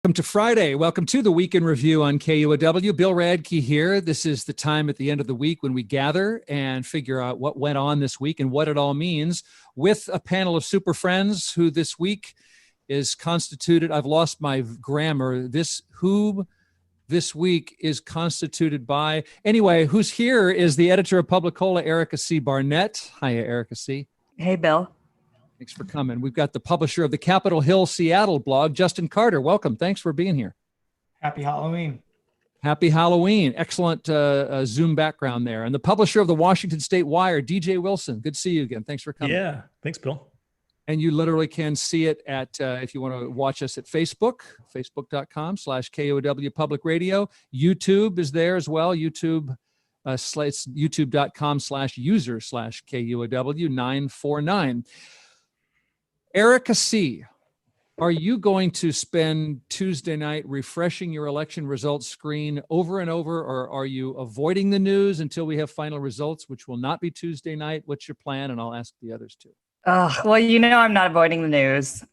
Welcome to Friday. Welcome to the Week in Review on KUOW. Bill Radke here. This is the time at the end of the week when we gather and figure out what went on this week and what it all means with a panel of super friends who this week is constituted. I've lost my grammar. Who this week is constituted by. Anyway, who's here is the editor of Publicola, C Barnett. Hiya, Erica C. Hey, Bill. Thanks for coming. We've got the publisher of the Capitol Hill Seattle blog, Justin Carter. Welcome. Thanks for being here. Happy Halloween. Happy Halloween. Excellent Zoom background there. And the publisher of the Washington State Wire, DJ Wilson. Good to see you again. Thanks for coming. Yeah. Thanks, Bill. And you literally can see it at, if you want to watch us at Facebook, facebook.com/KUOW Public Radio. YouTube is there as well. YouTube, youtube.com/user/KUOW 949. Erica C., are you going to spend Tuesday night refreshing your election results screen over and over, or are you avoiding the news until we have final results, which will not be Tuesday night? What's your plan? And I'll ask the others too. Well, I'm not avoiding the news.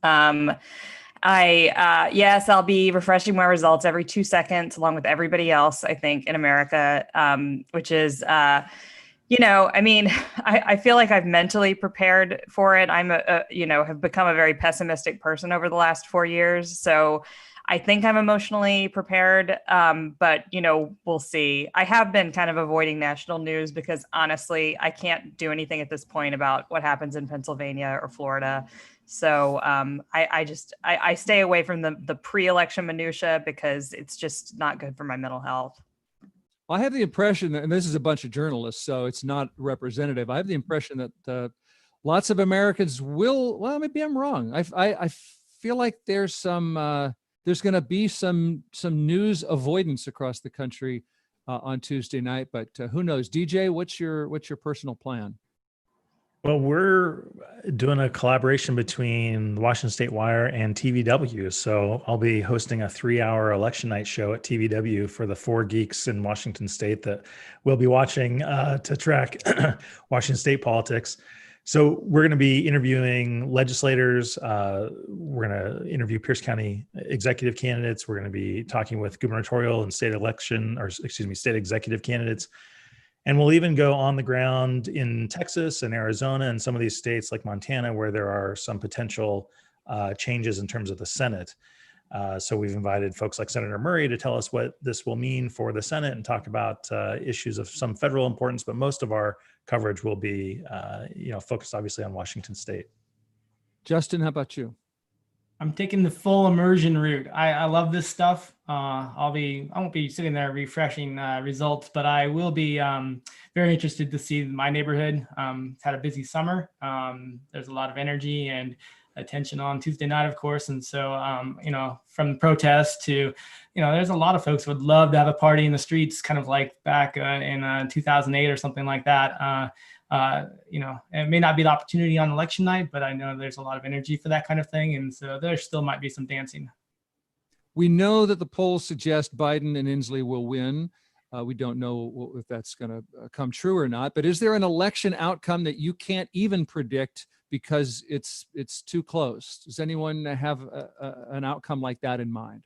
Yes, I'll be refreshing my results every 2 seconds, along with everybody else, I think, in America, which is... I feel like I've mentally prepared for it. Have become a very pessimistic person over the last 4 years. So I think I'm emotionally prepared. But we'll see. I have been kind of avoiding national news because honestly, I can't do anything at this point about what happens in Pennsylvania or Florida. So I stay away from the pre-election minutia because it's just not good for my mental health. I have the impression, and this is a bunch of journalists, so it's not representative. I have the impression that lots of Americans will. Well, maybe I'm wrong. I feel like there's going to be some news avoidance across the country on Tuesday night, but who knows? DJ, what's your personal plan? Well, we're doing a collaboration between the Washington State Wire and TVW. So I'll be hosting a 3-hour election night show at TVW for the 4 geeks in Washington State that we'll be watching to track Washington State politics. So we're going to be interviewing legislators. We're going to interview Pierce County executive candidates. We're going to be talking with gubernatorial and state executive candidates. And we'll even go on the ground in Texas and Arizona and some of these states like Montana, where there are some potential changes in terms of the Senate. So we've invited folks like Senator Murray to tell us what this will mean for the Senate and talk about issues of some federal importance. But most of our coverage will be, focused obviously on Washington State. Justin, how about you? I'm taking the full immersion route. I love this stuff. I won't be sitting there refreshing results, but I will be very interested to see my neighborhood. It's had a busy summer. There's a lot of energy and attention on Tuesday night, of course. And so, from the protests to, there's a lot of folks who would love to have a party in the streets, kind of like back in 2008 or something like that. It may not be the opportunity on election night, but I know there's a lot of energy for that kind of thing. And so there still might be some dancing. We know that the polls suggest Biden and Inslee will win. We don't know if that's going to come true or not, but is there an election outcome that you can't even predict because it's too close? Does anyone have an outcome like that in mind?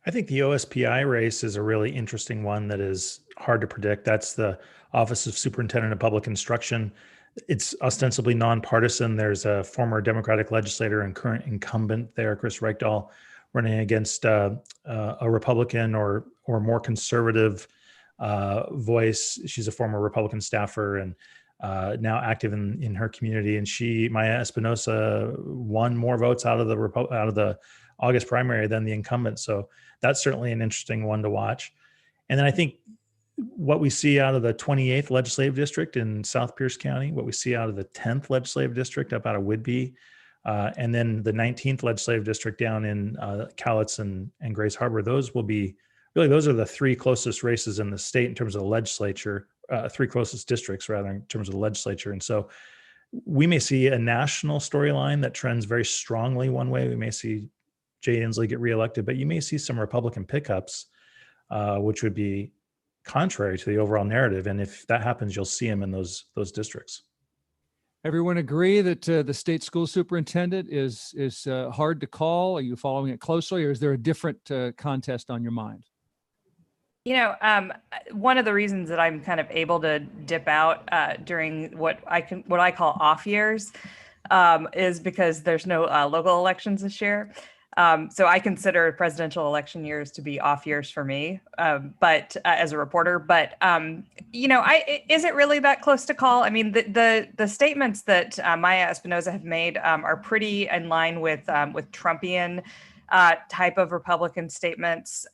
I think the OSPI race is a really interesting one that is hard to predict. That's the Office of Superintendent of Public Instruction. It's ostensibly nonpartisan. There's a former Democratic legislator and current incumbent there, Chris Reichdahl, running against a Republican or more conservative voice. She's a former Republican staffer and now active in her community. And Maya Espinosa, won more votes out of the August primary than the incumbent. So that's certainly an interesting one to watch. And then I think what we see out of the 28th legislative district in South Pierce County, what we see out of the 10th legislative district up out of Whidbey, and then the 19th legislative district down in Cowlitz and Grace Harbor, those are the 3 closest races in the state in terms of the legislature, 3 closest districts rather in terms of the legislature. And so we may see a national storyline that trends very strongly one way. We may see Jay Inslee get reelected, but you may see some Republican pickups, which would be contrary to the overall narrative. And if that happens, you'll see him in those districts. Everyone agree that the state school superintendent is hard to call? Are you following it closely, or is there a different contest on your mind? One of the reasons that I'm kind of able to dip out during what I call off years is because there's no local elections this year. So I consider presidential election years to be off years for me, but as a reporter. But is it really that close to call? I mean, the statements that Maya Espinoza have made are pretty in line with Trumpian type of Republican statements,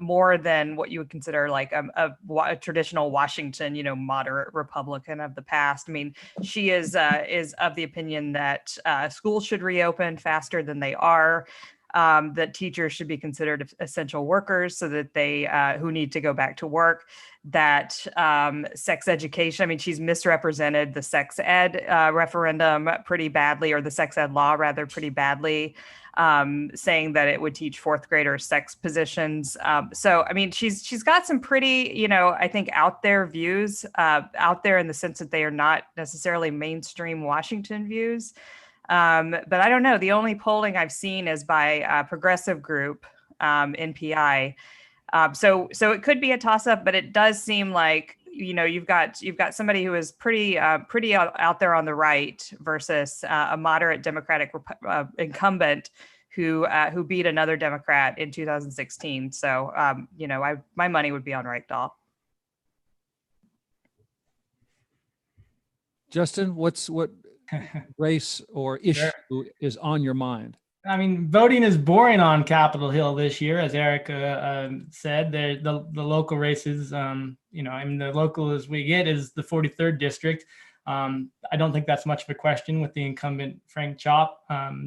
more than what you would consider like a traditional Washington, moderate Republican of the past. I mean, she is of the opinion that schools should reopen faster than they are. That teachers should be considered essential workers so that they who need to go back to work, that sex education, I mean, she's misrepresented the sex ed referendum pretty badly, or the sex ed law rather pretty badly, saying that it would teach fourth graders sex positions. So, I mean, she's got some pretty, I think out there views, out there in the sense that they are not necessarily mainstream Washington views. But I don't know. The only polling I've seen is by a progressive group, NPI. So it could be a toss up, but it does seem like, you've got somebody who is pretty out there on the right versus a moderate Democratic incumbent who beat another Democrat in 2016. So, my money would be on Reichdahl. Justin, what race or issue is on your mind? I mean, voting is boring on Capitol Hill this year, as Eric said. The local races, the local as we get is the 43rd district. I don't think that's much of a question, with the incumbent Frank Chop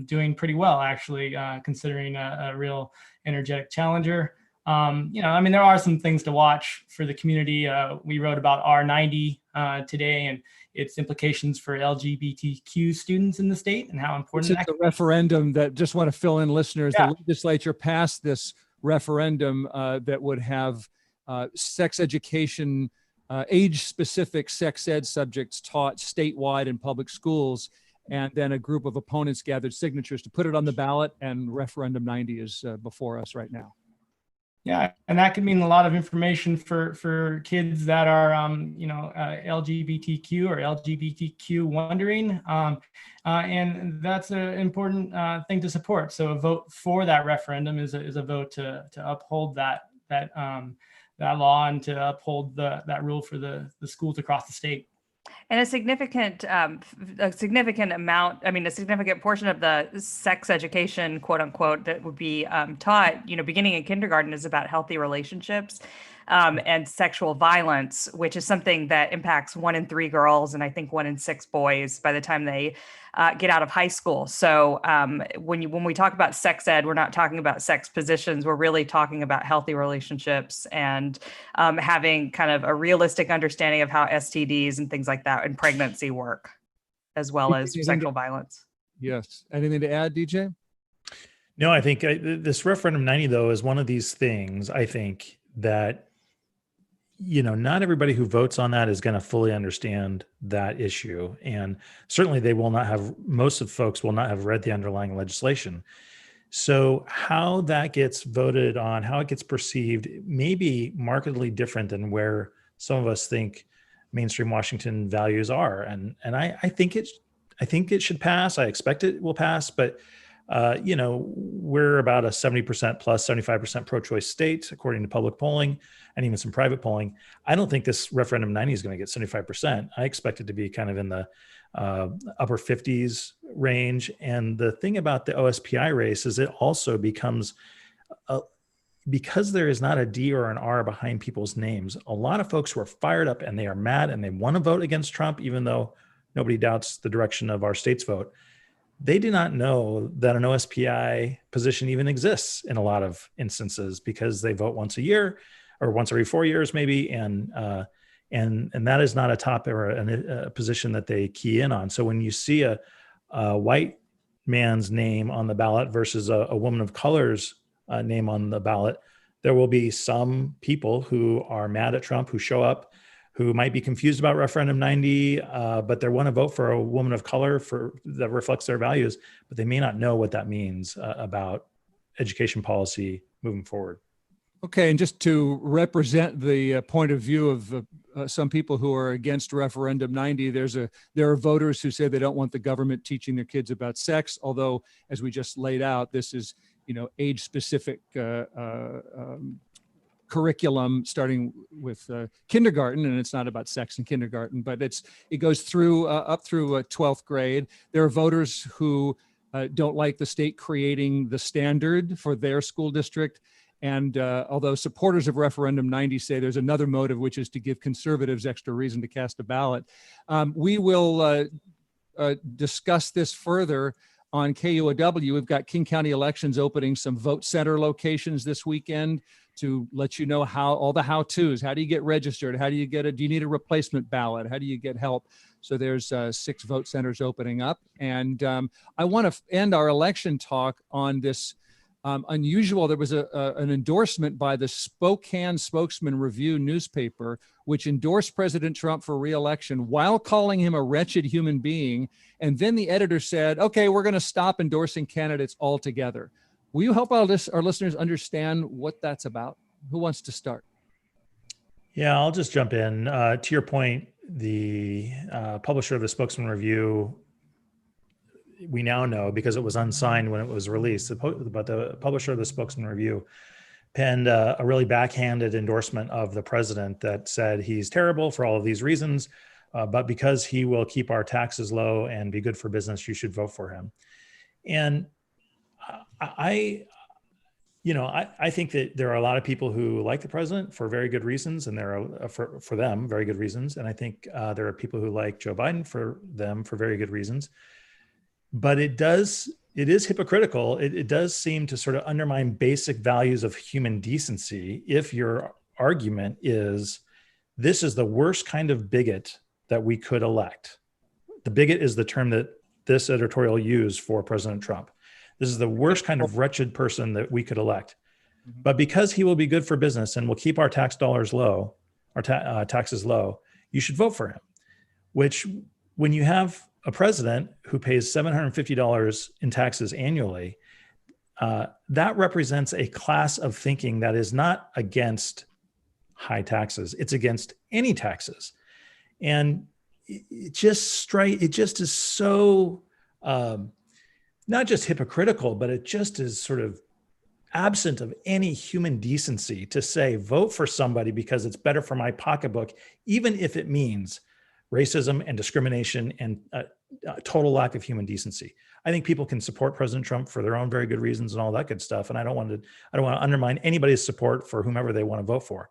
doing pretty well, actually, considering a real energetic challenger. There are some things to watch for the community. We wrote about R90 today and its implications for LGBTQ students in the state and how important it's the referendum that, just want to fill in listeners, the legislature passed this referendum that would have sex education, age-specific sex ed subjects taught statewide in public schools. And then a group of opponents gathered signatures to put it on the ballot, and referendum 90 is before us right now. Yeah, and that could mean a lot of information for kids that are, LGBTQ or LGBTQ wondering, and that's an important thing to support. So a vote for that referendum is a vote to uphold that law and to uphold that rule for the schools across the state. And a significant portion of the sex education, quote unquote, that would be taught, beginning in kindergarten, is about healthy relationships and sexual violence, which is something that impacts 1 in 3 girls and I think 1 in 6 boys by the time they get out of high school. So when we talk about sex ed, we're not talking about sex positions. We're really talking about healthy relationships and having kind of a realistic understanding of how STDs and things like that and pregnancy work, as well as sexual violence. Yes. Anything to add, DJ? No, I think this referendum 90, though, is one of these things, I think, that not everybody who votes on that is going to fully understand that issue. And certainly most of folks will not have read the underlying legislation. So how that gets voted on, how it gets perceived, may be markedly different than where some of us think mainstream Washington values are. And I think it should pass. I expect it will pass, but we're about a 70% plus 75% pro-choice state, according to public polling and even some private polling. I don't think this referendum 90 is going to get 75%. I expect it to be kind of in the upper 50s range. And the thing about the OSPI race is it also becomes, because there is not a D or an R behind people's names, a lot of folks who are fired up and they are mad and they want to vote against Trump, even though nobody doubts the direction of our state's vote. They do not know that an OSPI position even exists in a lot of instances, because they vote once a year or once every 4 years, maybe. And that is not a top or a position that they key in on. So when you see a white man's name on the ballot versus a woman of color's name on the ballot, there will be some people who are mad at Trump, who show up, who might be confused about referendum 90, but they want to vote for a woman of color that reflects their values, but they may not know what that means about education policy moving forward. Okay, and just to represent the point of view of some people who are against referendum 90, there are voters who say they don't want the government teaching their kids about sex, although, as we just laid out, this is, age-specific curriculum starting with kindergarten, and it's not about sex in kindergarten, but it goes through up through 12th grade. There are voters who don't like the state creating the standard for their school district. And although supporters of referendum 90 say there's another motive, which is to give conservatives extra reason to cast a ballot, we will discuss this further on KUOW. We've got King County Elections opening some vote center locations this weekend to let you know all the how-tos. How do you get registered? How do you do you need a replacement ballot? How do you get help? So there's 6 vote centers opening up. And I want to end our election talk on this unusual. There was an endorsement by the Spokesman Review newspaper, which endorsed President Trump for re-election while calling him a wretched human being. And then the editor said, okay, we're going to stop endorsing candidates altogether. Will you help our listeners understand what that's about? Who wants to start? Yeah, I'll just jump in. To your point, the publisher of the Spokesman Review, we now know because it was unsigned when it was released, but the publisher of the Spokesman Review penned a really backhanded endorsement of the president that said he's terrible for all of these reasons, but because he will keep our taxes low and be good for business, you should vote for him. And I think that there are a lot of people who like the president for very good reasons, and there are for them very good reasons. And I think there are people who like Joe Biden for very good reasons. But it is hypocritical. It does seem to sort of undermine basic values of human decency if your argument is this is the worst kind of bigot that we could elect. The bigot is the term that this editorial used for President Trump. This is the worst kind of wretched person that we could elect. But because he will be good for business and will keep our tax dollars low, our taxes low, you should vote for him. Which, when you have a president who pays $750 in taxes annually, that represents a class of thinking that is not against high taxes. It's against any taxes. And it just is so, not just hypocritical, but it just is sort of absent of any human decency to say, vote for somebody because it's better for my pocketbook, even if it means racism and discrimination and a total lack of human decency. I think people can support President Trump for their own very good reasons and all that good stuff. And I don't want to undermine anybody's support for whomever they want to vote for.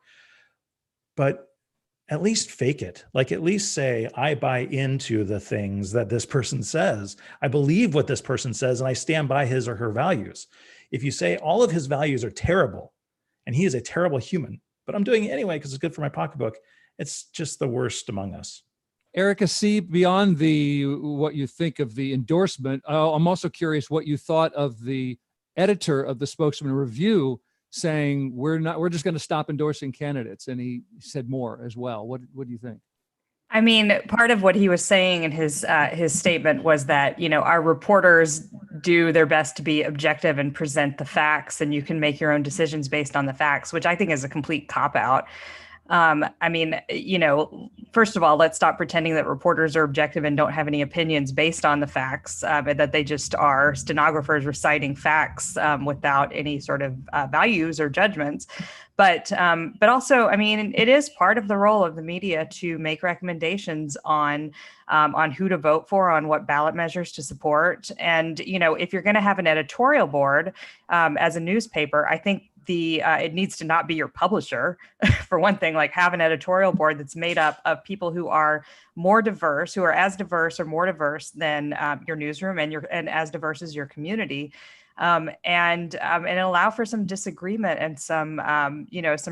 But at least fake it. Like, at least say, I buy into the things that this person says. I believe what this person says, and I stand by his or her values. If you say all of his values are terrible and he is a terrible human, but I'm doing it anyway because it's good for my pocketbook, it's just the worst among us. Erica C., beyond what you think of the endorsement, I'm also curious what you thought of the editor of the Spokesman Review saying we're just going to stop endorsing candidates, and he said more as well. What do you think? I mean, part of what he was saying in his statement was that, our reporters do their best to be objective and present the facts, and you can make your own decisions based on the facts, which I think is a complete cop-out. I mean, first of all, let's stop pretending that reporters are objective and don't have any opinions based on the facts, but that they just are stenographers reciting facts without any sort of values or judgments. But also, I mean, it is part of the role of the media to make recommendations on who to vote for, on what ballot measures to support. And, if you're going to have an editorial board as a newspaper, I think it needs to not be your publisher, for one thing. Like, have an editorial board that's made up of people who are more diverse, who are as diverse or more diverse than your newsroom and as diverse as your community. and allow for some disagreement and some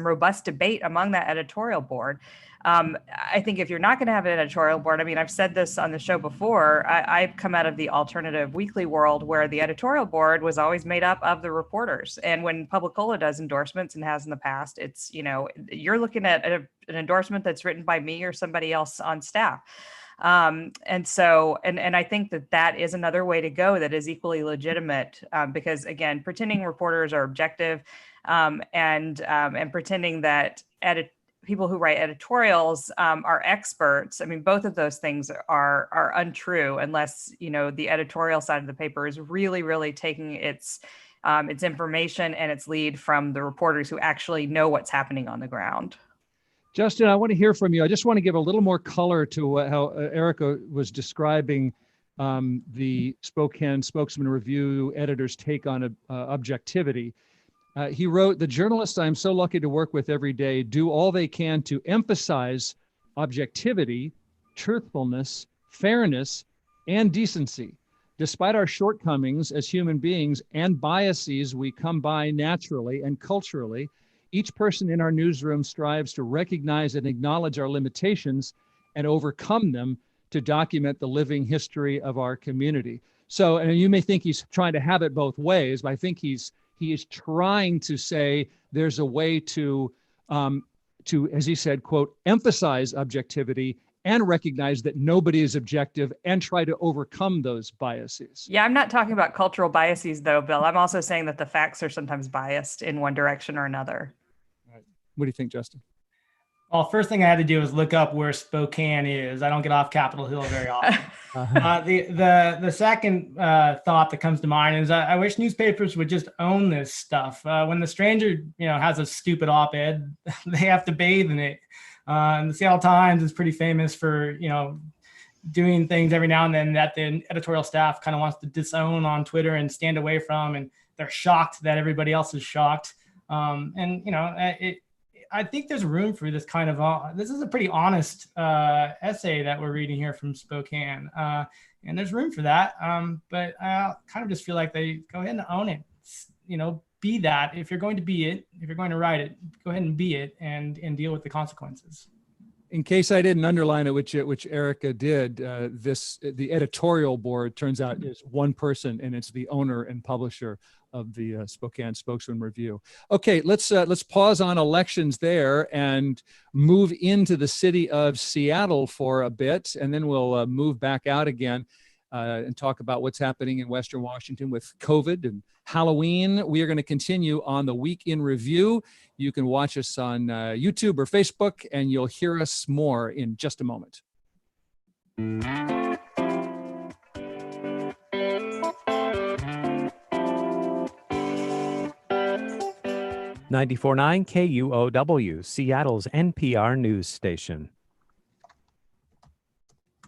robust debate among that editorial board. I think if you're not going to have an editorial board, I mean, I've said this on the show before, I've come out of the alternative weekly world where the editorial board was always made up of the reporters. And when Publicola does endorsements and has in the past, it's, you're looking at an endorsement that's written by me or somebody else on staff. And I think that is another way to go that is equally legitimate, because again, pretending reporters are objective, and pretending that people who write editorials are experts. I mean, both of those things are untrue unless, the editorial side of the paper is really, really taking its information and its lead from the reporters who actually know what's happening on the ground. Justin, I want to hear from you. I just want to give a little more color to how Erica was describing the Spokesman Review editor's take on objectivity. He wrote, "The journalists I'm so lucky to work with every day do all they can to emphasize objectivity, truthfulness, fairness, and decency. Despite our shortcomings as human beings and biases we come by naturally and culturally, each person in our newsroom strives to recognize and acknowledge our limitations and overcome them to document the living history of our community." So, and you may think he's trying to have it both ways, but I think he is trying to say there's a way to, as he said, quote, emphasize objectivity and recognize that nobody is objective and try to overcome those biases. Yeah, I'm not talking about cultural biases though, Bill. I'm also saying that the facts are sometimes biased in one direction or another. Right. What do you think, Justin? Well, first thing I had to do is look up where Spokane is. I don't get off Capitol Hill very often. The second thought that comes to mind is I wish newspapers would just own this stuff. When the Stranger, has a stupid op-ed, they have to bathe in it. And the Seattle Times is pretty famous for, doing things every now and then that the editorial staff kind of wants to disown on Twitter and stand away from, and they're shocked that everybody else is shocked. I think there's room for this kind of, this is a pretty honest essay that we're reading here from Spokane. And there's room for that. But I kind of just feel like they go ahead and own it, be that. If you're going to be it, if you're going to write it, go ahead and be it and deal with the consequences. In case I didn't underline it, which Erica did, the editorial board turns out is one person, and it's the owner and publisher of the Spokane Spokesman Review. Okay, let's pause on elections there and move into the city of Seattle for a bit, and then we'll move back out again and talk about what's happening in Western Washington with COVID and Halloween. We are going to continue on the Week in Review. You can watch us on YouTube or Facebook, and you'll hear us more in just a moment. 94.9 KUOW, Seattle's NPR news station.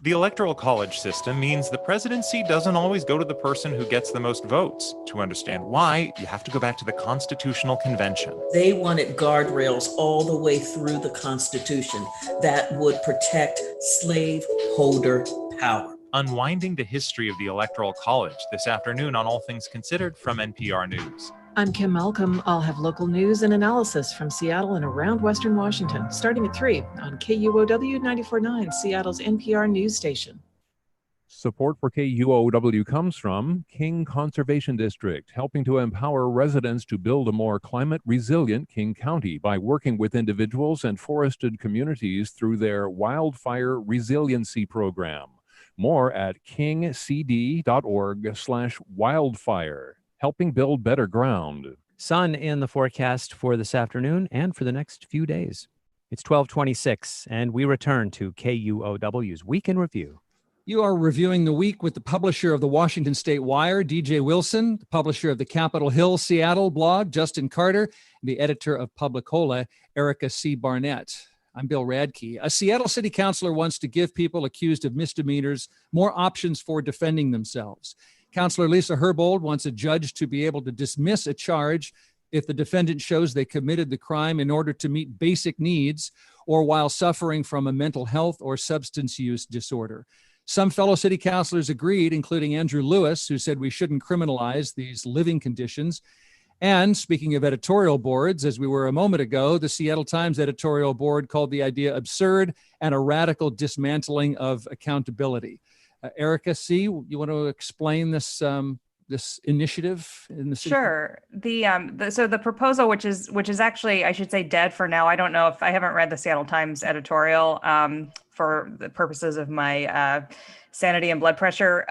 The Electoral College system means the presidency doesn't always go to the person who gets the most votes. To understand why, you have to go back to the Constitutional Convention. They wanted guardrails all the way through the Constitution that would protect slaveholder power. Unwinding the history of the Electoral College this afternoon on All Things Considered from NPR News. I'm Kim Malcolm. I'll have local news and analysis from Seattle and around Western Washington, starting at 3 on KUOW 94.9, Seattle's NPR news station. Support for KUOW comes from King Conservation District, helping to empower residents to build a more climate-resilient King County by working with individuals and forested communities through their Wildfire Resiliency Program. More at kingcd.org/wildfire. Helping build better ground. Sun in the forecast for this afternoon and for the next few days. It's 12:26, and we return to KUOW's Week in Review. You are reviewing the week with the publisher of the Washington State Wire, DJ Wilson, the publisher of the Capitol Hill Seattle blog, Justin Carter, and the editor of Publicola, Erica C. Barnett. I'm Bill Radke. A Seattle city councilor wants to give people accused of misdemeanors more options for defending themselves. Councilor Lisa Herbold wants a judge to be able to dismiss a charge if the defendant shows they committed the crime in order to meet basic needs or while suffering from a mental health or substance use disorder. Some fellow city councilors agreed, including Andrew Lewis, who said we shouldn't criminalize these living conditions. And speaking of editorial boards, as we were a moment ago, the Seattle Times editorial board called the idea absurd and a radical dismantling of accountability. Erica C., you want to explain this this initiative in the city? Sure. So the proposal, which is actually, I should say, dead for now. I don't know if I haven't read the Seattle Times editorial for the purposes of my sanity and blood pressure,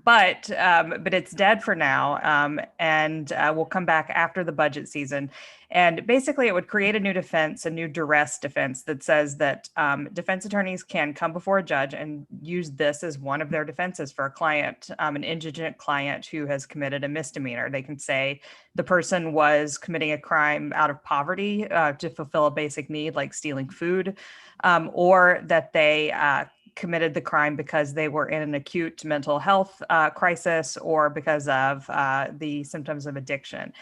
but it's dead for now, and will come back after the budget season. And basically, it would create a new defense, a new duress defense that says that defense attorneys can come before a judge and use this as one of their defenses for a client, an indigent client who has committed a misdemeanor. They can say the person was committing a crime out of poverty to fulfill a basic need like stealing food, or that they committed the crime because they were in an acute mental health crisis or because of the symptoms of addiction.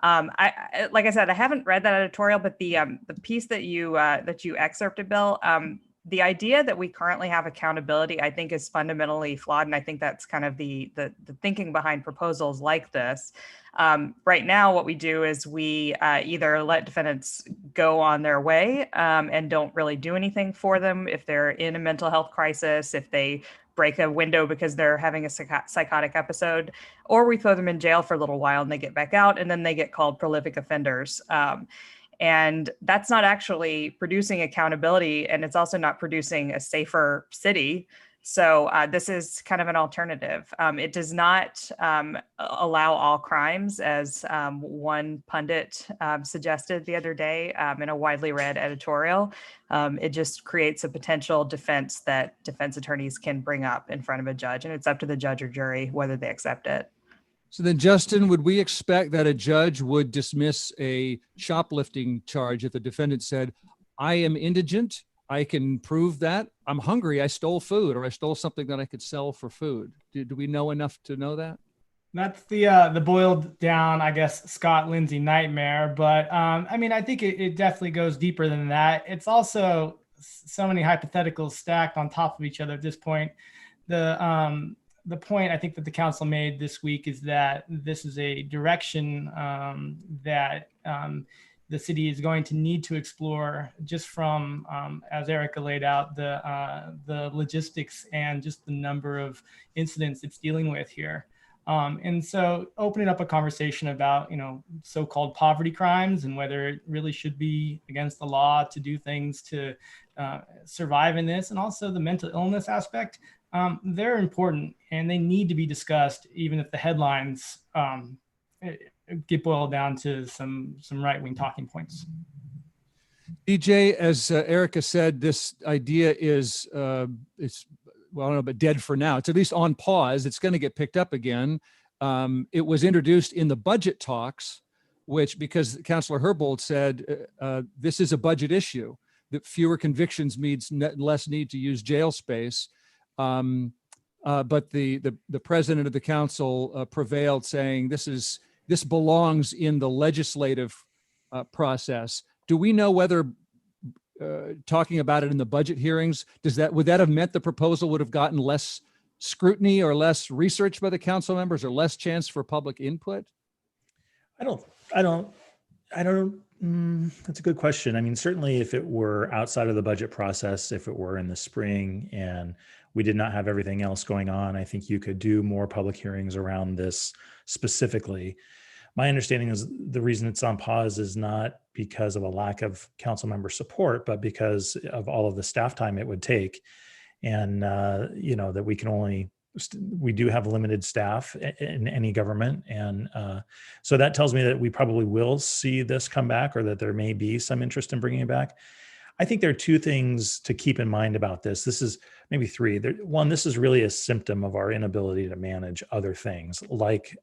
Like I said, I haven't read that editorial, but the piece that you excerpted, Bill, the idea that we currently have accountability, I think, is fundamentally flawed, and I think that's kind of the thinking behind proposals like this. Right now, what we do is we either let defendants go on their way and don't really do anything for them if they're in a mental health crisis, if they break a window because they're having a psychotic episode, or we throw them in jail for a little while and they get back out and then they get called prolific offenders. And that's not actually producing accountability, and it's also not producing a safer city. So this is kind of an alternative. It does not allow all crimes, as one pundit suggested the other day in a widely read editorial. It just creates a potential defense that defense attorneys can bring up in front of a judge, and it's up to the judge or jury whether they accept it. So then, Justin, would we expect that a judge would dismiss a shoplifting charge if the defendant said, I am indigent, I can prove that, I'm hungry, I stole food, or I stole something that I could sell for food? Do we know enough to know that? That's the boiled down, I guess, Scott Lindsay nightmare. But I mean, I think it definitely goes deeper than that. It's also so many hypotheticals stacked on top of each other at this point. The point I think that the council made this week is that this is a direction that the city is going to need to explore, just from, as Erica laid out, the logistics and just the number of incidents it's dealing with here. And so opening up a conversation about, so-called poverty crimes and whether it really should be against the law to do things to survive in this, and also the mental illness aspect, they're important and they need to be discussed, even if the headlines get boiled down to some right-wing talking points. DJ, as Erica said, this idea is, I don't know, but dead for now. It's at least on pause. It's going to get picked up again. It was introduced in the budget talks, which, because Councilor Herbold said this is a budget issue, that fewer convictions means less need to use jail space. But the president of the council prevailed, saying this belongs in the legislative process. Do we know whether talking about it in the budget hearings, would that have meant the proposal would have gotten less scrutiny or less research by the council members or less chance for public input? I don't. That's a good question. I mean, certainly if it were outside of the budget process, if it were in the spring and we did not have everything else going on, I think you could do more public hearings around this specifically. My understanding is the reason it's on pause is not because of a lack of council member support, but because of all of the staff time it would take. And, that we do have limited staff in any government. And so that tells me that we probably will see this come back, or that there may be some interest in bringing it back. I think there are two things to keep in mind about this. This is maybe three. One, this is really a symptom of our inability to manage other things, like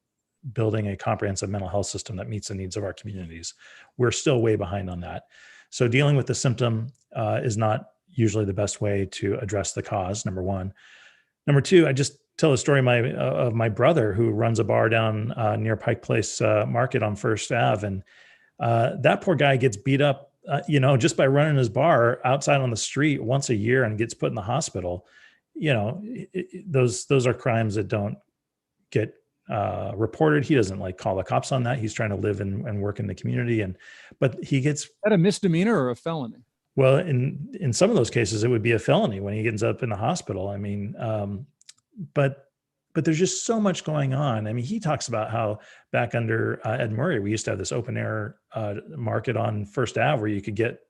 building a comprehensive mental health system that meets the needs of our communities. We're still way behind on that. So dealing with the symptom is not usually the best way to address the cause, number one. Number two, I just tell a story of my brother who runs a bar down near Pike Place Market on First Ave. And that poor guy gets beat up, just by running his bar outside on the street once a year and gets put in the hospital. those are crimes that don't get reported. He doesn't like call the cops on that. He's trying to live and work in the community, but he gets. Is that a misdemeanor or a felony? Well, in some of those cases, it would be a felony when he ends up in the hospital. I mean, but there's just so much going on. I mean, he talks about how back under Ed Murray, we used to have this open air market on First Ave where you could get,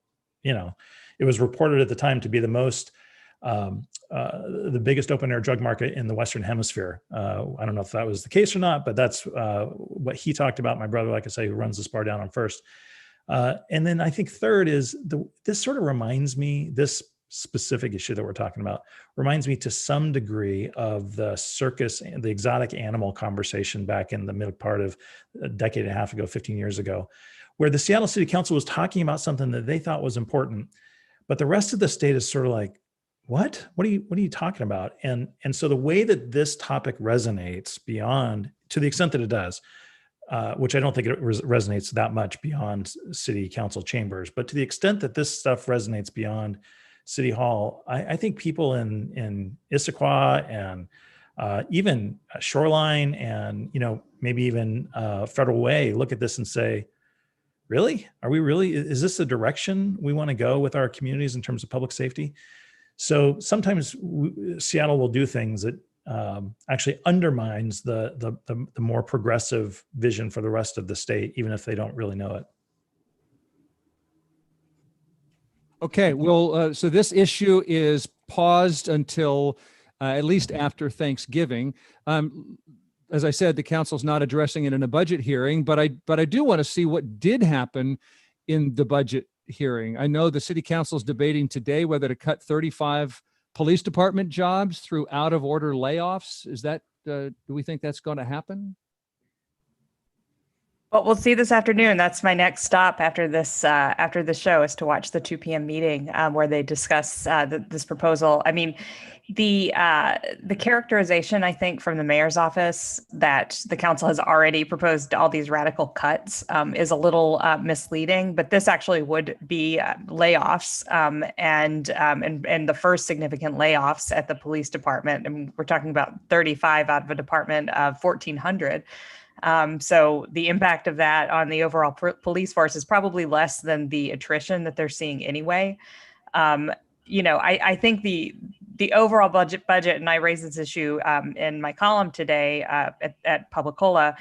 it was reported at the time to be the biggest open air drug market in the Western Hemisphere. I don't know if that was the case or not, but that's what he talked about. My brother, like I say, who runs this bar down on First. And then I think third is this sort of reminds me, this specific issue that we're talking about reminds me to some degree of the circus and the exotic animal conversation back in the middle part of a decade and a half ago, 15 years ago, where the Seattle City Council was talking about something that they thought was important, but the rest of the state is sort of like, what are you talking about? And so the way that this topic resonates beyond, to the extent that it does, which I don't think it resonates that much beyond city council chambers, but to the extent that this stuff resonates beyond City Hall, I think people in Issaquah and even Shoreline and maybe even Federal Way look at this and say, really? Are we really? Is this the direction we want to go with our communities in terms of public safety? So sometimes Seattle will do things that actually undermines the more progressive vision for the rest of the state, even if they don't really know it. Okay, well, so this issue is paused until at least after Thanksgiving. As I said, the council's not addressing it in a budget hearing, but I do want to see what did happen in the budget hearing. I know the city council is debating today whether to cut 35 police department jobs through out of order layoffs. Is that, do we think that's going to happen? Well, we'll see this afternoon. That's my next stop after this show, is to watch the 2 p.m. meeting where they discuss this proposal. I mean, the characterization, I think, from the mayor's office that the council has already proposed all these radical cuts is a little misleading. But this actually would be layoffs and the first significant layoffs at the police department. And we're talking about 35 out of a department of 1,400. So the impact of that on the overall police force is probably less than the attrition that they're seeing anyway. I think the overall budget, and I raised this issue in my column today at Publicola.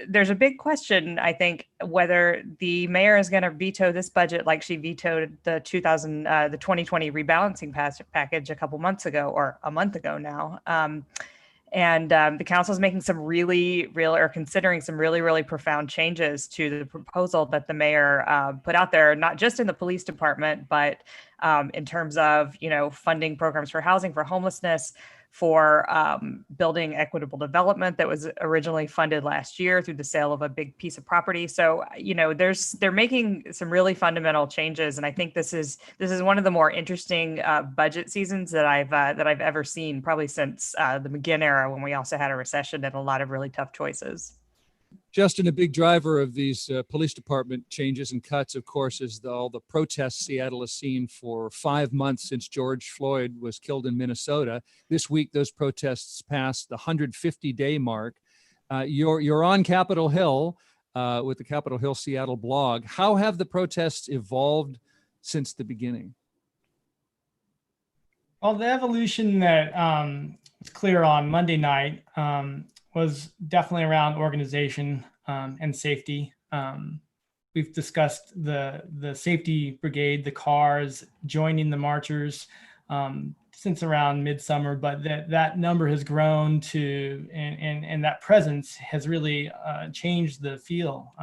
There's a big question, I think, whether the mayor is going to veto this budget like she vetoed the 2020 rebalancing package a couple months ago, or a month ago now. And the council is making some considering some really profound changes to the proposal that the mayor put out there, not just in the police department, but in terms of, funding programs for housing, for homelessness, for building equitable development that was originally funded last year through the sale of a big piece of property. So, they're making some really fundamental changes, and I think this is one of the more interesting budget seasons that I've ever seen, probably since the McGinn era, when we also had a recession and a lot of really tough choices. Justin, a big driver of these police department changes and cuts, of course, is all the protests Seattle has seen for 5 months since George Floyd was killed in Minnesota. This week, those protests passed the 150-day mark. You're on Capitol Hill with the Capitol Hill Seattle blog. How have the protests evolved since the beginning? Well, the evolution that was clear on Monday night was definitely around organization and safety. We've discussed the safety brigade, the cars joining the marchers since around midsummer, but that number has grown to, and that presence has really changed the feel.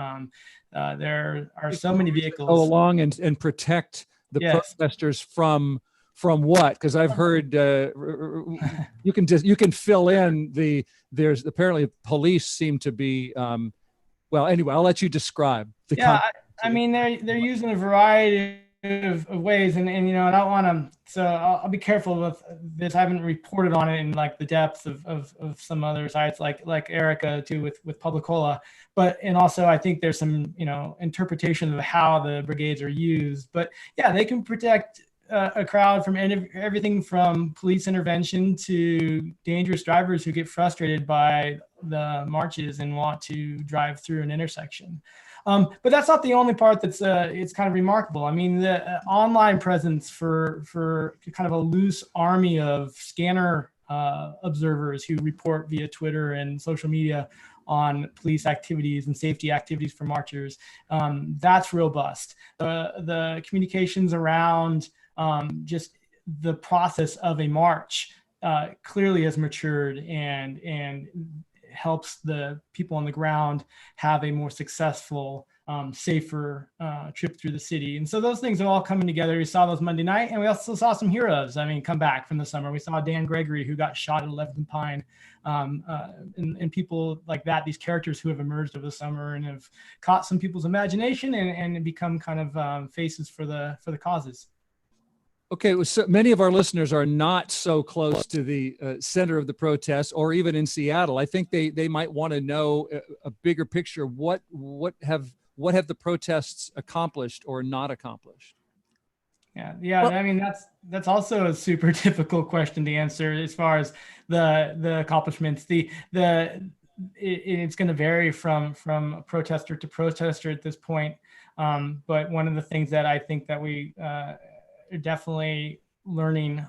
There are so many vehicles. Go along and protect the protesters from what? Because I've heard you can fill in there's apparently police seem to be well, anyway, I'll let you describe the I mean, they're using a variety of ways, and I don't want to, so I'll be careful with this. I haven't reported on it in like the depth of some other sites like Erica too with Publicola, and also I think there's some interpretation of how the brigades are used. But yeah, they can protect a crowd from everything from police intervention to dangerous drivers who get frustrated by the marches and want to drive through an intersection. But that's not the only part that's it's kind of remarkable. I mean, the online presence for kind of a loose army of scanner observers who report via Twitter and social media on police activities and safety activities for marchers. That's robust. The communications around just the process of a march clearly has matured and helps the people on the ground have a more successful, safer trip through the city. And so those things are all coming together. We saw those Monday night, and we also saw some heroes, come back from the summer. We saw Dan Gregory, who got shot at 11th and Pine, and people like that, these characters who have emerged over the summer and have caught some people's imagination and become kind of faces for the causes. Okay, so many of our listeners are not so close to the center of the protests, or even in Seattle. I think they might want to know a bigger picture. What have the protests accomplished or not accomplished? Yeah. Well, that's also a super difficult question to answer as far as the accomplishments. It's going to vary from protester to protester at this point. But one of the things that I think that we definitely learning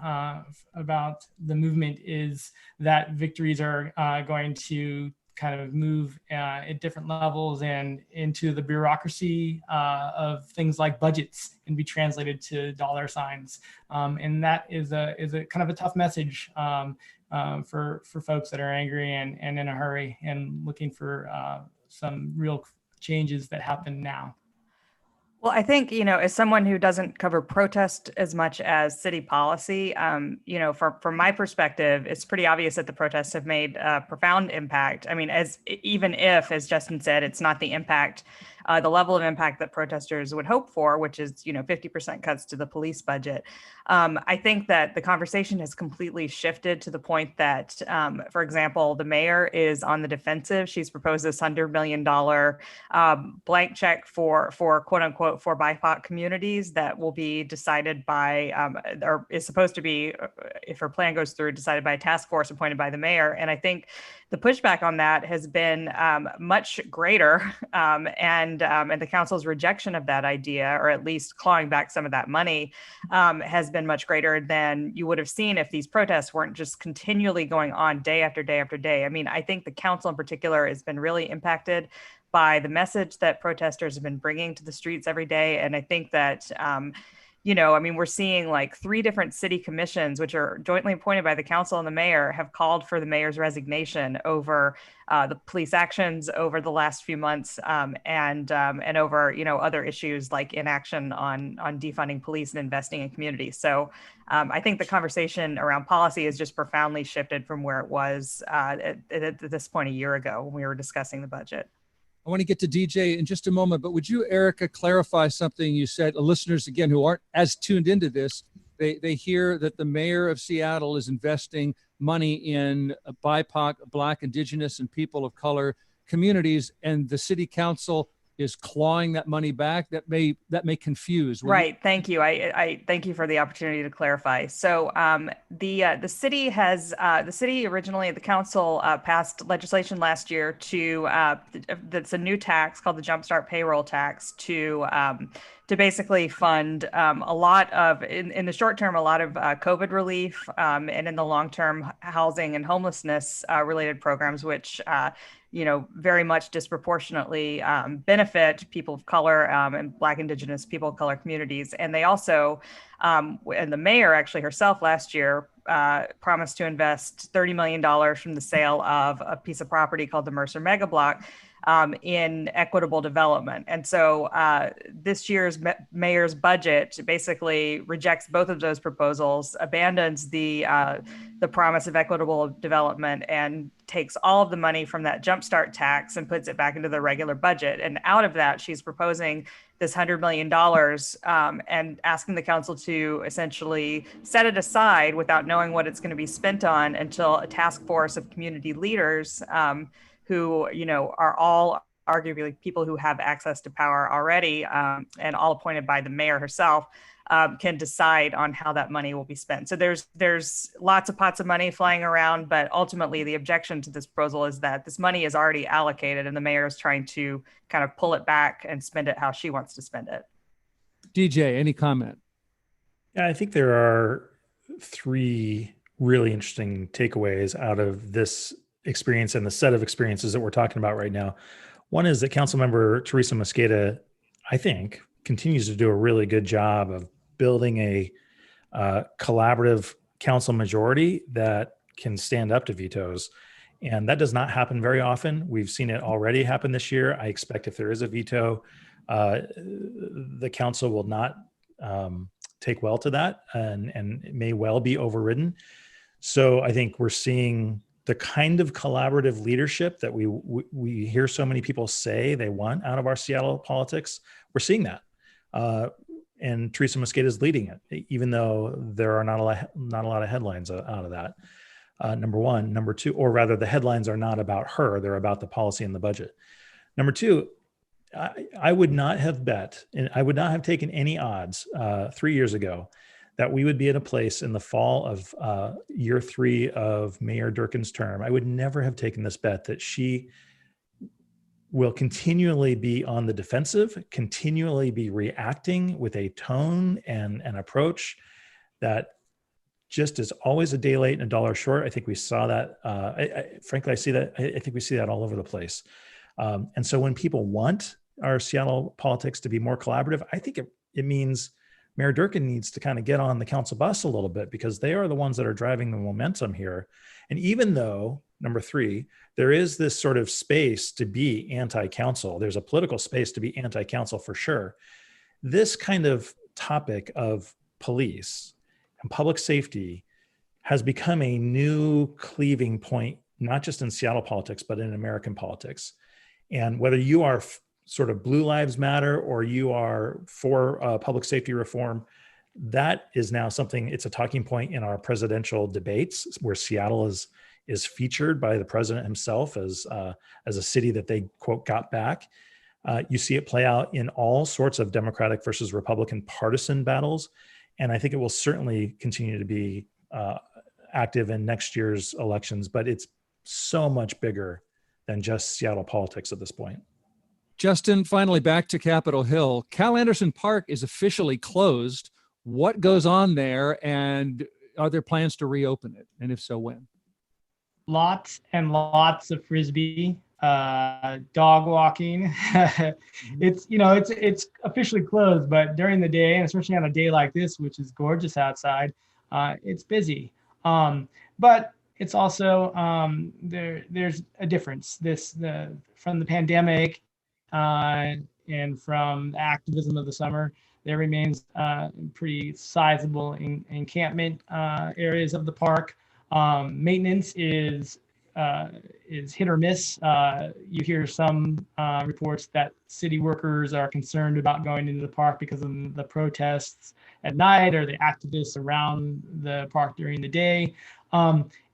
about the movement is that victories are going to kind of move at different levels and into the bureaucracy of things like budgets and be translated to dollar signs. And that is a kind of a tough message for folks that are angry and in a hurry and looking for some real changes that happen now. Well, I think, as someone who doesn't cover protest as much as city policy, from my perspective, it's pretty obvious that the protests have made a profound impact. I mean, even if, as Justin said, it's not the impact, the level of impact that protesters would hope for, which is, 50% cuts to the police budget. I think that the conversation has completely shifted to the point that, for example, the mayor is on the defensive. She's proposed this $100 million blank check for quote unquote for BIPOC communities that will be decided by, or is supposed to be, if her plan goes through, decided by a task force appointed by the mayor. And I think the pushback on that has been much greater, and the council's rejection of that idea, or at least clawing back some of that money, has been much greater than you would have seen if these protests weren't just continually going on day after day after day. I mean, I think the council in particular has been really impacted by the message that protesters have been bringing to the streets every day. And I think that, we're seeing like 3 different city commissions, which are jointly appointed by the council and the mayor, have called for the mayor's resignation over the police actions over the last few months, and over, other issues like inaction on defunding police and investing in communities. So I think the conversation around policy has just profoundly shifted from where it was at this point a year ago when we were discussing the budget. I want to get to DJ in just a moment, but would you, Erica, clarify something you said? Listeners, again, who aren't as tuned into this, they hear that the mayor of Seattle is investing money in BIPOC, Black, Indigenous, and people of color communities, and the city council is clawing that money back. That may confuse. Right. Thank you. I thank you for the opportunity to clarify. So the city originally, the council passed legislation last year that's a new tax called the Jumpstart Payroll Tax to basically fund a lot of, in the short term, a lot of COVID relief, and in the long term, housing and homelessness related programs, which very much disproportionately benefit people of color and Black, Indigenous, people of color communities. And they also, and the mayor actually herself last year promised to invest $30 million from the sale of a piece of property called the Mercer Mega Block in equitable development. And so this year's mayor's budget basically rejects both of those proposals, abandons the promise of equitable development, and takes all of the money from that jumpstart tax and puts it back into the regular budget. And out of that, she's proposing this $100 million and asking the council to essentially set it aside without knowing what it's going to be spent on until a task force of community leaders who, are all arguably people who have access to power already, and all appointed by the mayor herself, can decide on how that money will be spent. So there's lots of pots of money flying around, but ultimately the objection to this proposal is that this money is already allocated and the mayor is trying to kind of pull it back and spend it how she wants to spend it. DJ, any comment? Yeah, I think there are three really interesting takeaways out of this experience and the set of experiences that we're talking about right now. One is that Councilmember Teresa Mosqueda, I think, continues to do a really good job of building a collaborative council majority that can stand up to vetoes. And that does not happen very often. We've seen it already happen this year. I expect if there is a veto, the council will not take well to that, and it may well be overridden. So I think we're seeing the kind of collaborative leadership that we hear so many people say they want out of our Seattle politics. We're seeing that. And Teresa Mosqueda is leading it, even though there are not a lot of headlines out of that. Number one. Number two, or rather the headlines are not about her, they're about the policy and the budget. Number two, I would not have bet, and I would not have taken any odds 3 years ago that we would be at a place in the fall of year 3 of Mayor Durkin's term. I would never have taken this bet that she will continually be on the defensive, continually be reacting with a tone and an approach that just is always a day late and a dollar short. I think we saw that. Frankly, I see that. I think we see that all over the place. And so when people want our Seattle politics to be more collaborative, I think it means Mayor Durkin needs to kind of get on the council bus a little bit, because they are the ones that are driving the momentum here. And even though, number three, there is this sort of space to be anti-council, there's a political space to be anti-council for sure. This kind of topic of police and public safety has become a new cleaving point, not just in Seattle politics, but in American politics. And whether you are sort of Blue Lives Matter or you are for public safety reform, that is now something, it's a talking point in our presidential debates, where Seattle is featured by the president himself as a city that they, quote, got back. You see it play out in all sorts of Democratic versus Republican partisan battles. And I think it will certainly continue to be active in next year's elections, but it's so much bigger than just Seattle politics at this point. Justin, finally back to Capitol Hill. Cal Anderson Park is officially closed. What goes on there, and are there plans to reopen it? And if so, when? Lots and lots of Frisbee, dog walking. It's officially closed, but during the day, and especially on a day like this, which is gorgeous outside, it's busy. But it's also there's a difference. From the pandemic and from the activism of the summer, there remains pretty sizable encampment areas of the park. Maintenance is hit or miss. You hear some reports that city workers are concerned about going into the park because of the protests at night or the activists around the park during the day.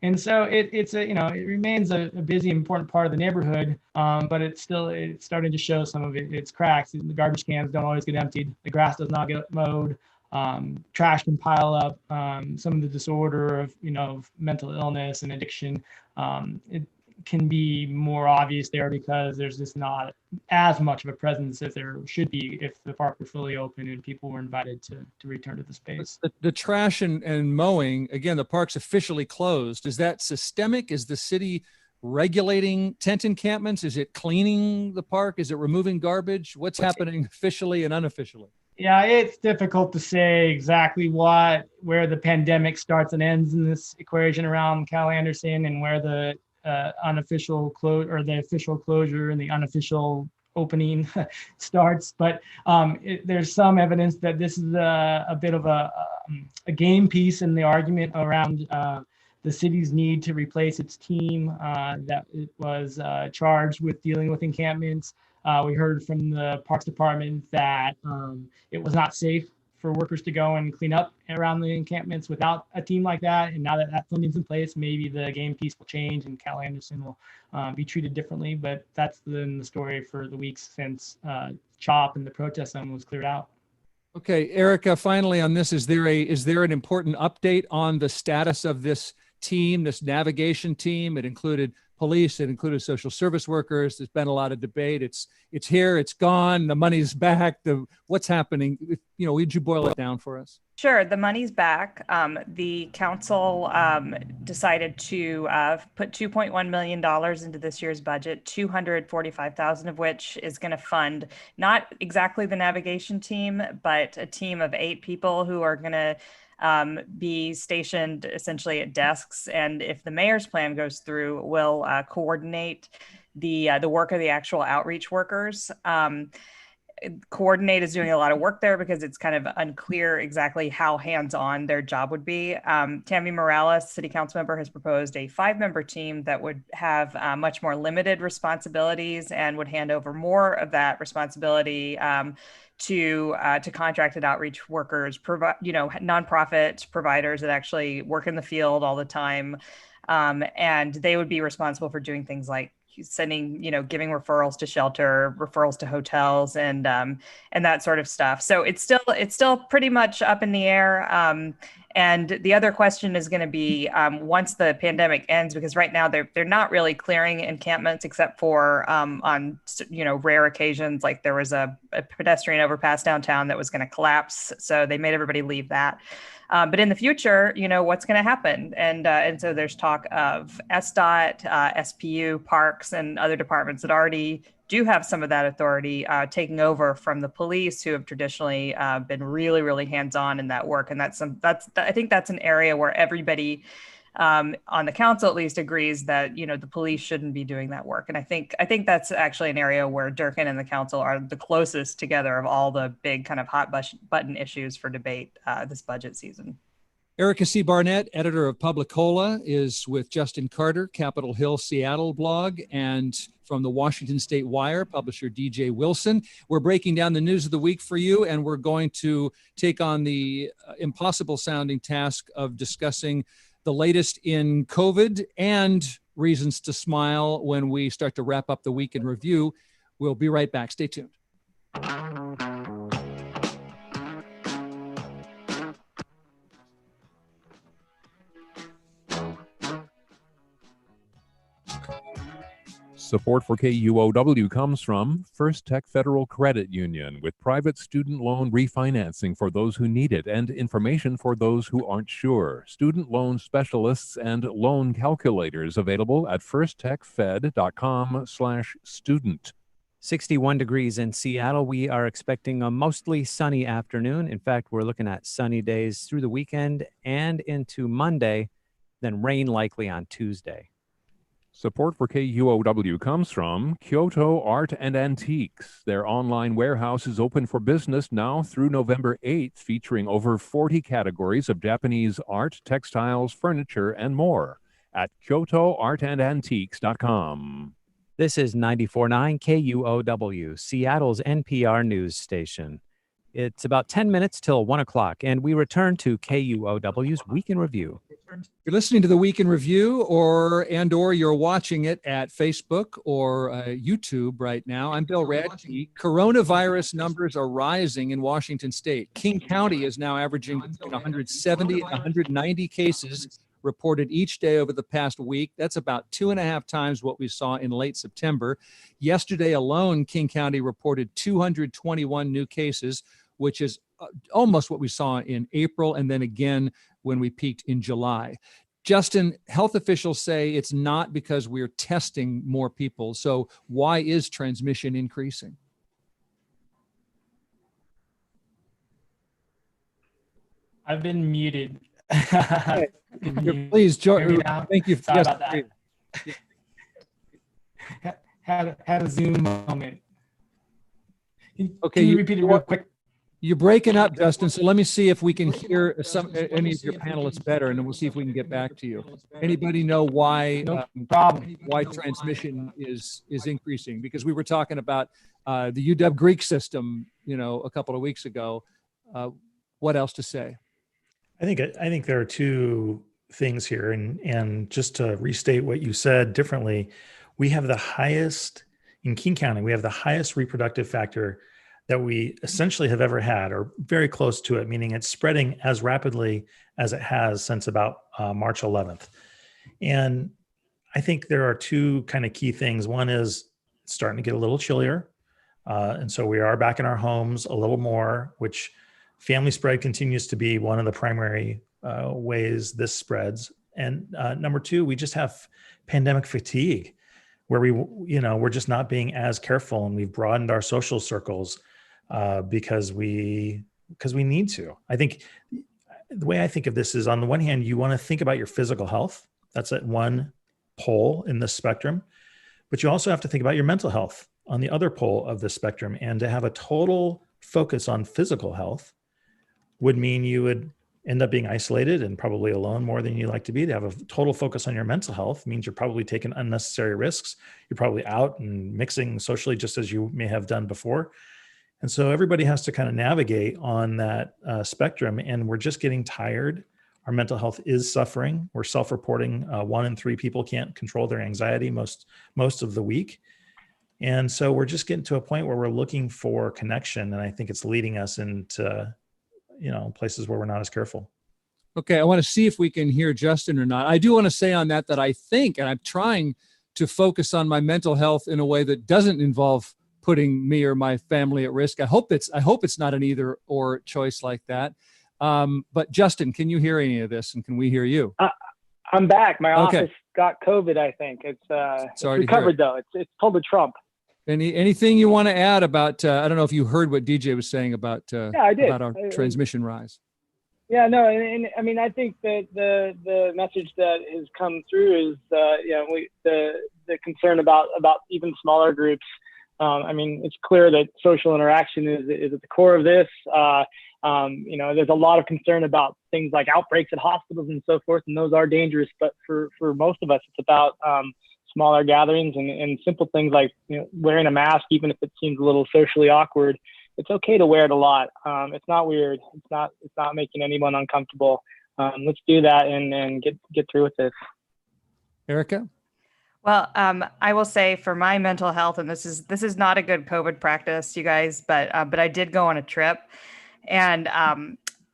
And so it remains a busy, important part of the neighborhood, but it's starting to show some of its cracks. The garbage cans don't always get emptied. The grass does not get mowed. Trash can pile up. Some of the disorder of mental illness and addiction, it can be more obvious there because there's just not as much of a presence as there should be if the park were fully open and people were invited to return to the space. The trash and mowing, again, the park's officially closed. Is that systemic? Is the city regulating tent encampments? Is it cleaning the park? Is it removing garbage? What's happening officially and unofficially? Yeah, it's difficult to say exactly where the pandemic starts and ends in this equation around Cal Anderson, and where the unofficial the official closure and the unofficial opening starts. But there's some evidence that this is a bit of a game piece in the argument around the city's need to replace its team that it was charged with dealing with encampments. We heard from the Parks Department that it was not safe for workers to go and clean up around the encampments without a team like that. And now that that funding's in place, maybe the game piece will change and Cal Anderson will be treated differently. But that's been the story for the weeks since CHOP and the protest zone was cleared out. Okay, Erica, finally on this, is there an important update on the status of this team, this navigation team? It included police, it included social service workers. There's been a lot of debate. It's here, it's gone, the money's back. What's happening? Would you boil it down for us? Sure, the money's back. The council decided to put $2.1 million into this year's budget, $245,000 of which is going to fund not exactly the navigation team, but a team of 8 people who are going to be stationed essentially at desks, and if the mayor's plan goes through, will coordinate the work of the actual outreach workers. Coordinate is doing a lot of work there because it's kind of unclear exactly how hands-on their job would be. Tammy Morales, city council member, has proposed a 5-member team that would have much more limited responsibilities and would hand over more of that responsibility to contracted outreach workers, nonprofit providers that actually work in the field all the time. And they would be responsible for doing things like sending, giving referrals to shelter, referrals to hotels, and that sort of stuff. So it's still pretty much up in the air. And the other question is going to be once the pandemic ends, because right now they're not really clearing encampments except for on rare occasions, like there was a pedestrian overpass downtown that was going to collapse, so they made everybody leave that. But in the future, what's going to happen? And so there's talk of SDOT, SPU, parks, and other departments that already do have some of that authority taking over from the police, who have traditionally been really, really hands-on in that work. And I think that's an area where everybody on the council at least agrees that the police shouldn't be doing that work. And I think that's actually an area where Durkin and the council are the closest together of all the big kind of hot button issues for debate this budget season. Erica C. Barnett, editor of Publicola, is with Justin Carter, Capitol Hill Seattle blog, and from the Washington State Wire, publisher DJ Wilson. We're breaking down the news of the week for you, and we're going to take on the impossible sounding task of discussing the latest in COVID and reasons to smile when we start to wrap up the week in review. We'll be right back. Stay tuned. Support for KUOW comes from First Tech Federal Credit Union, with private student loan refinancing for those who need it and information for those who aren't sure. Student loan specialists and loan calculators available at firsttechfed.com/student. 61 degrees in Seattle. We are expecting a mostly sunny afternoon. In fact, we're looking at sunny days through the weekend and into Monday, then rain likely on Tuesday. Support for KUOW comes from Kyoto Art and Antiques. Their online warehouse is open for business now through November 8th, featuring over 40 categories of Japanese art, textiles, furniture, and more at KyotoArtandAntiques.com. This is 94.9 KUOW, Seattle's NPR news station. It's about 10 minutes till 1 o'clock, and we return to KUOW's Week in Review. You're listening to the Week in Review, or you're watching it at Facebook or YouTube right now. I'm Bill Radke. Coronavirus numbers are rising in Washington State. King County is now averaging between 170 and 190 cases reported each day over the past week. That's about 2.5 times what we saw in late September. Yesterday alone, King County reported 221 new cases, which is almost what we saw in April, and then again when we peaked in July. Justin, health officials say it's not because we're testing more people. So why is transmission increasing? I've been muted. Please, George. Thank you. Sorry about that. Had a Zoom moment. Okay, can you repeat it real quick? You're breaking up, Justin. So let me see if we can hear any of your panelists better, and then we'll see if we can get back to you. Anybody know why why transmission is increasing? Because we were talking about the UW Greek system, a couple of weeks ago. what else to say. I think there are two things here, and just to restate what you said differently, we have the highest in King County. We have the highest reproductive factor that we essentially have ever had, or very close to it, meaning it's spreading as rapidly as it has since about March 11th. And I think there are two kind of key things. One is it's starting to get a little chillier. And so we are back in our homes a little more, which family spread continues to be one of the primary ways this spreads. And number two, we just have pandemic fatigue, where we're just not being as careful, and we've broadened our social circles because we need to. I think the way I think of this is, on the one hand, you want to think about your physical health. That's at one pole in the spectrum, but you also have to think about your mental health on the other pole of the spectrum. And to have a total focus on physical health would mean you would end up being isolated and probably alone more than you like to be. To have a total focus on your mental health means you're probably taking unnecessary risks. You're probably out and mixing socially just as you may have done before. And so everybody has to kind of navigate on that spectrum, and we're just getting tired. Our mental health is suffering. We're self-reporting 1 in 3 people can't control their anxiety most of the week. And so we're just getting to a point where we're looking for connection. And I think it's leading us into, places where we're not as careful. Okay. I want to see if we can hear Justin or not. I do want to say on that I think, and I'm trying to focus on my mental health in a way that doesn't involve putting me or my family at risk. I hope it's not an either or choice like that. But Justin, can you hear any of this, and can we hear you? I'm back. My office got COVID, I think. It's recovered though. It's pulled a Trump. Anything you want to add about, I don't know if you heard what DJ was saying about, I did. About our transmission rise. Yeah, no. And I mean, I think that the message that has come through is, the concern about even smaller groups. I mean, it's clear that social interaction is at the core of this. There's a lot of concern about things like outbreaks at hospitals and so forth, and those are dangerous. But for most of us, it's about smaller gatherings and simple things like wearing a mask, even if it seems a little socially awkward. It's okay to wear it a lot. It's not weird. It's not making anyone uncomfortable. Let's do that and get through with this. Erica? Well, I will say for my mental health, and this is not a good COVID practice, you guys, but I did go on a trip, and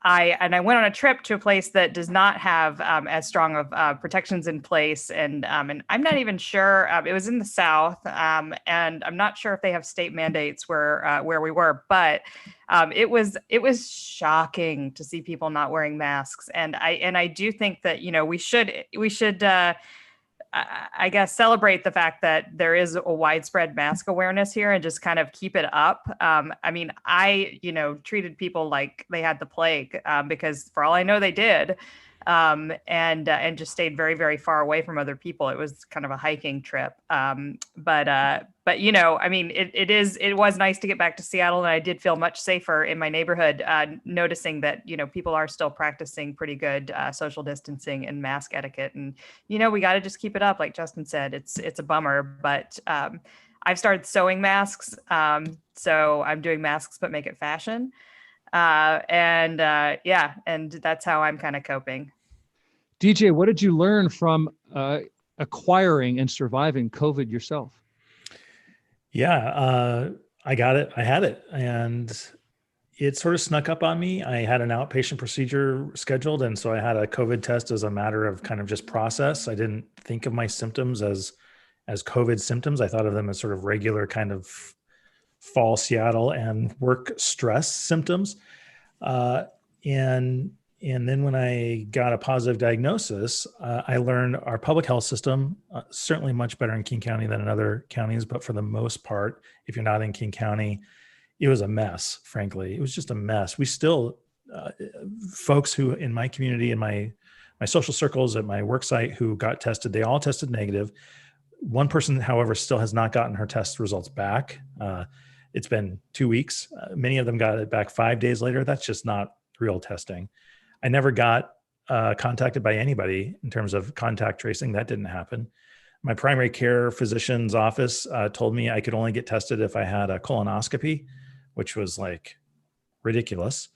I went on a trip to a place that does not have as strong of protections in place, and I'm not even sure. It was in the South, and I'm not sure if they have state mandates where we were, but it was shocking to see people not wearing masks, and I do think that we should. I guess celebrate the fact that there is a widespread mask awareness here and just kind of keep it up. I mean, I treated people like they had the plague because for all I know they did, and just stayed very, very far away from other people. It was kind of a hiking trip. But I mean, it was nice to get back to Seattle, and I did feel much safer in my neighborhood, noticing that, people are still practicing pretty good social distancing and mask etiquette. And, we got to just keep it up. Like Justin said, it's a bummer, but I've started sewing masks. So I'm doing masks, but make it fashion. And that's how I'm kind of coping. DJ, what did you learn from acquiring and surviving COVID yourself? Yeah, I got it. I had it, and it sort of snuck up on me. I had an outpatient procedure scheduled, and so I had a COVID test as a matter of kind of just process. I didn't think of my symptoms as COVID symptoms. I thought of them as sort of regular kind of fall Seattle and work stress symptoms. And then when I got a positive diagnosis, I learned our public health system, certainly much better in King County than in other counties, but for the most part, if you're not in King County, it was a mess, frankly. It was just a mess. We still, folks who in my community, in my social circles, at my work site who got tested, they all tested negative. One person, however, still has not gotten her test results back. It's been 2 weeks. Many of them got it back 5 days later. That's just not real testing. I never got contacted by anybody in terms of contact tracing. That didn't happen. My primary care physician's office told me I could only get tested if I had a colonoscopy, which was like ridiculous.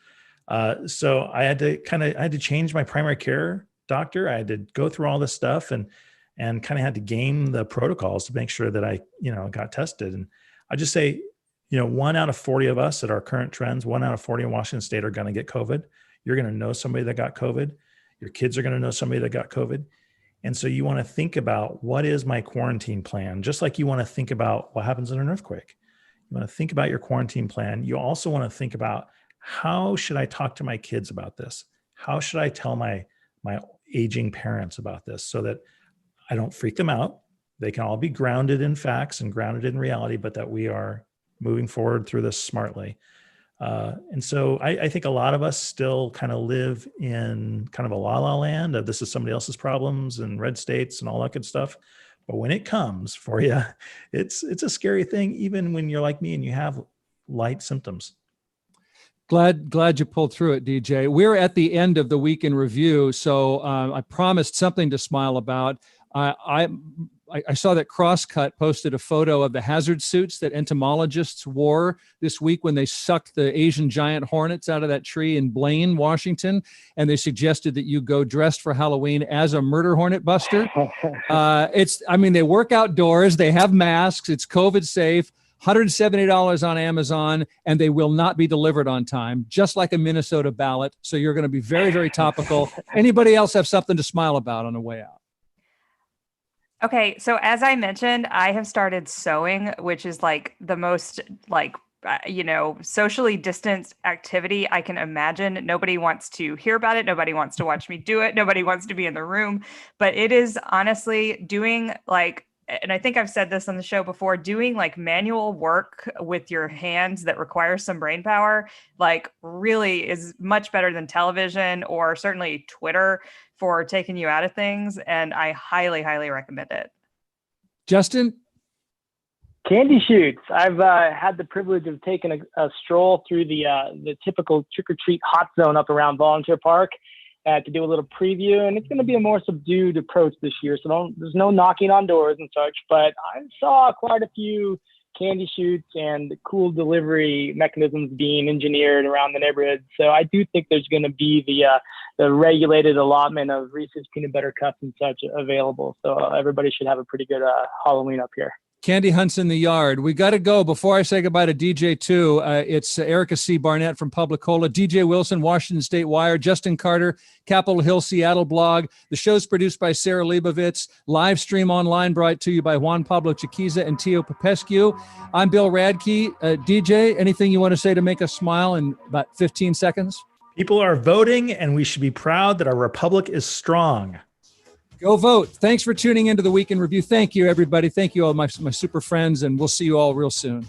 So I had to change my primary care doctor. I had to go through all this stuff and kind of had to game the protocols to make sure that I, got tested. And I just say, 1 out of 40 of us at our current trends, 1 out of 40 in Washington State are going to get COVID. You're going to know somebody that got COVID. Your kids are going to know somebody that got COVID. And so you want to think about, what is my quarantine plan? Just like you want to think about what happens in an earthquake. You want to think about your quarantine plan. You also want to think about, how should I talk to my kids about this? How should I tell my aging parents about this so that I don't freak them out? They can all be grounded in facts and grounded in reality, but that we are moving forward through this smartly. And so I think a lot of us still kind of live in kind of a la-la land of, this is somebody else's problems and red states and all that good stuff. But when it comes for you, it's a scary thing, even when you're like me and you have light symptoms. Glad you pulled through it, DJ. We're at the end of the week in review, so I promised something to smile about. I saw that Crosscut posted a photo of the hazard suits that entomologists wore this week when they sucked the Asian giant hornets out of that tree in Blaine, Washington, and they suggested that you go dressed for Halloween as a murder hornet buster. They work outdoors, they have masks, it's COVID safe. $170 on Amazon, and they will not be delivered on time, just like a Minnesota ballot. So you're going to be very, very topical. Anybody else have something to smile about on the way out? Okay, so as I mentioned, I have started sewing, which is like the most socially distanced activity I can imagine. Nobody wants to hear about it. Nobody wants to watch me do it. Nobody wants to be in the room. But it is honestly doing and I think I've said this on the show before, doing like manual work with your hands that requires some brain power, really is much better than television or certainly Twitter for taking you out of things. And I highly, highly recommend it. Justin? Candy shoots. I've had the privilege of taking a stroll through the typical trick-or-treat hot zone up around Volunteer Park to do a little preview, and it's going to be a more subdued approach this year. So there's no knocking on doors and such, but I saw quite a few candy shoots and cool delivery mechanisms being engineered around the neighborhood. So I do think there's going to be the regulated allotment of Reese's peanut butter cups and such available. So everybody should have a pretty good Halloween up here. Candy hunts in the yard. We got to go. Before I say goodbye to DJ too, it's Erica C. Barnett from Publicola, DJ Wilson, Washington State Wire, Justin Carter, Capitol Hill, Seattle Blog. The show's produced by Sarah Leibovitz. Live stream online brought to you by Juan Pablo Chiquiza and Tio Popescu. I'm Bill Radke. DJ, anything you want to say to make us smile in about 15 seconds? People are voting, and we should be proud that our republic is strong. Go vote. Thanks for tuning into the Week in Review. Thank you, everybody. Thank you all, my super friends, and we'll see you all real soon.